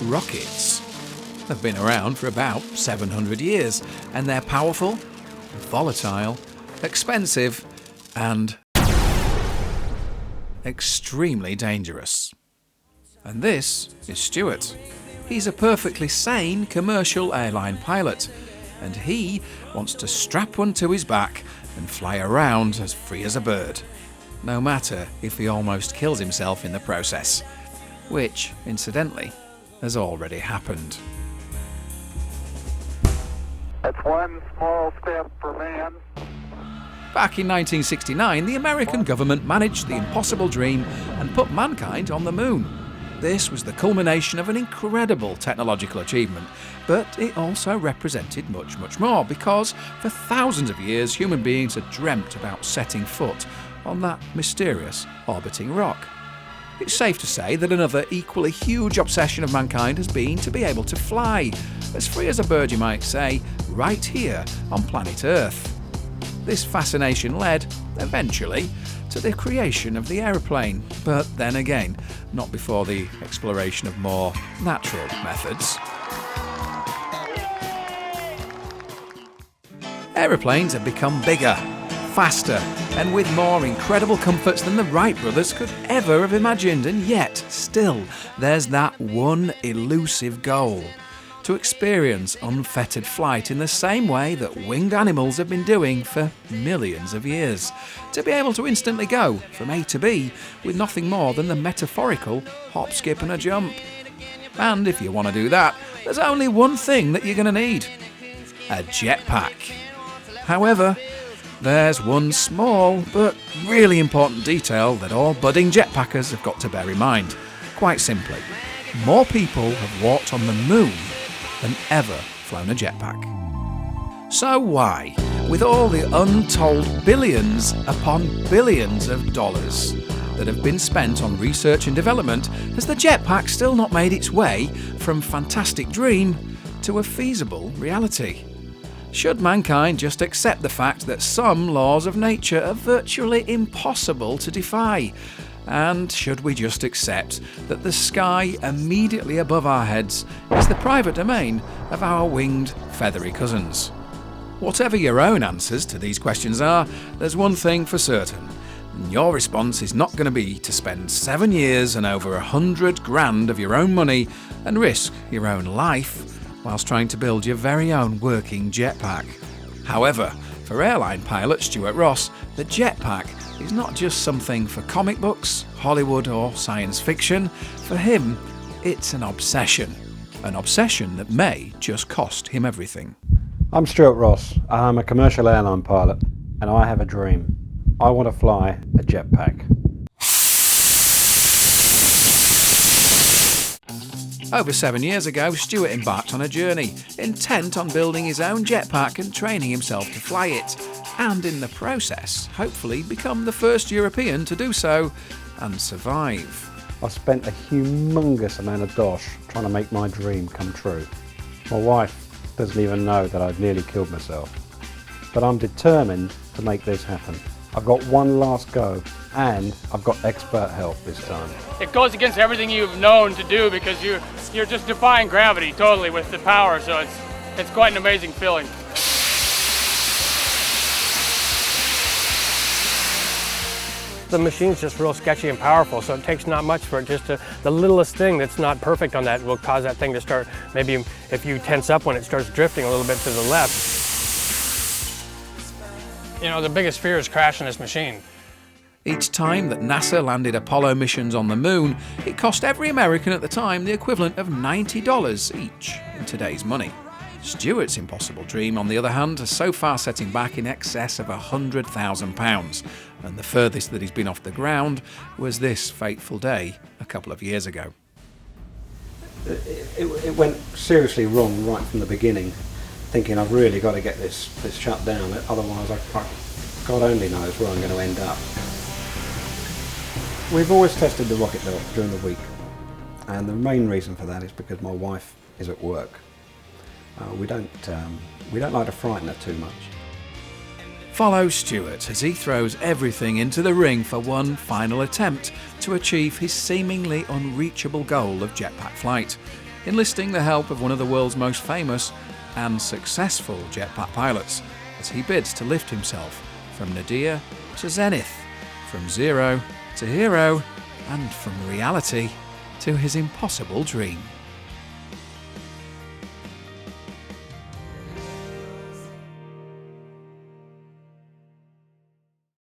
rockets. They've been around for about 700 years, and they're powerful, volatile, expensive, and extremely dangerous. And this is Stuart. He's a perfectly sane commercial airline pilot, and he wants to strap one to his back and fly around as free as a bird, no matter if he almost kills himself in the process, which, incidentally, has already happened. That's one small step for man. Back in 1969, the American government managed the impossible dream and put mankind on the moon. This was the culmination of an incredible technological achievement, but it also represented much, much more, because for thousands of years human beings had dreamt about setting foot on that mysterious orbiting rock. It's safe to say that another equally huge obsession of mankind has been to be able to fly, as free as a bird you might say, right here on planet Earth. This fascination led, eventually, to the creation of the aeroplane, but then again, not before the exploration of more natural methods. Aeroplanes have become bigger, faster, and with more incredible comforts than the Wright brothers could ever have imagined, and yet, still, there's that one elusive goal: to experience unfettered flight in the same way that winged animals have been doing for millions of years. To be able to instantly go from A to B with nothing more than the metaphorical hop, skip and a jump. And if you want to do that, there's only one thing that you're going to need: a jetpack. However, there's one small but really important detail that all budding jetpackers have got to bear in mind. Quite simply, more people have walked on the moon than ever flown a jetpack. So why, with all the untold billions upon billions of dollars that have been spent on research and development, has the jetpack still not made its way from fantastic dream to a feasible reality? Should mankind just accept the fact that some laws of nature are virtually impossible to defy? And should we just accept that the sky immediately above our heads is the private domain of our winged, feathery cousins? Whatever your own answers to these questions are, there's one thing for certain: your response is not going to be to spend 7 years and over 100 grand of your own money and risk your own life whilst trying to build your very own working jetpack. However, for airline pilot Stuart Ross, the jetpack is not just something for comic books, Hollywood or science fiction. For him, it's an obsession. An obsession that may just cost him everything. I'm Stuart Ross. I'm a commercial airline pilot, and I have a dream. I want to fly a jetpack. Over 7 years ago, Stuart embarked on a journey, intent on building his own jetpack and training himself to fly it, and in the process, hopefully become the first European to do so and survive. I spent a humongous amount of dosh trying to make my dream come true. My wife doesn't even know that I've nearly killed myself, but I'm determined to make this happen. I've got one last go, and I've got expert help this time. It goes against everything you've known to do, because you're just defying gravity totally with the power, so it's quite an amazing feeling. The machine's just real sketchy and powerful, so it takes not much for it just to, the littlest thing that's not perfect on that will cause that thing to start, maybe if you tense up when it starts drifting a little bit to the left. You know, the biggest fear is crashing this machine. Each time that NASA landed Apollo missions on the moon, it cost every American at the time the equivalent of $90 each in today's money. Stuart's impossible dream, on the other hand, has so far set him back in excess of £100,000, and the furthest that he's been off the ground was this fateful day a couple of years ago. It went seriously wrong right from the beginning, thinking I've really got to get this shut down, otherwise God only knows where I'm going to end up. We've always tested the rocket during the week, and the main reason for that is because my wife is at work. We don't like to frighten her too much. Follow Stuart as he throws everything into the ring for one final attempt to achieve his seemingly unreachable goal of jetpack flight. enlisting the help of one of the world's most famous and successful jetpack pilots as he bids to lift himself from nadir to zenith, from zero to hero, and from reality to his impossible dream.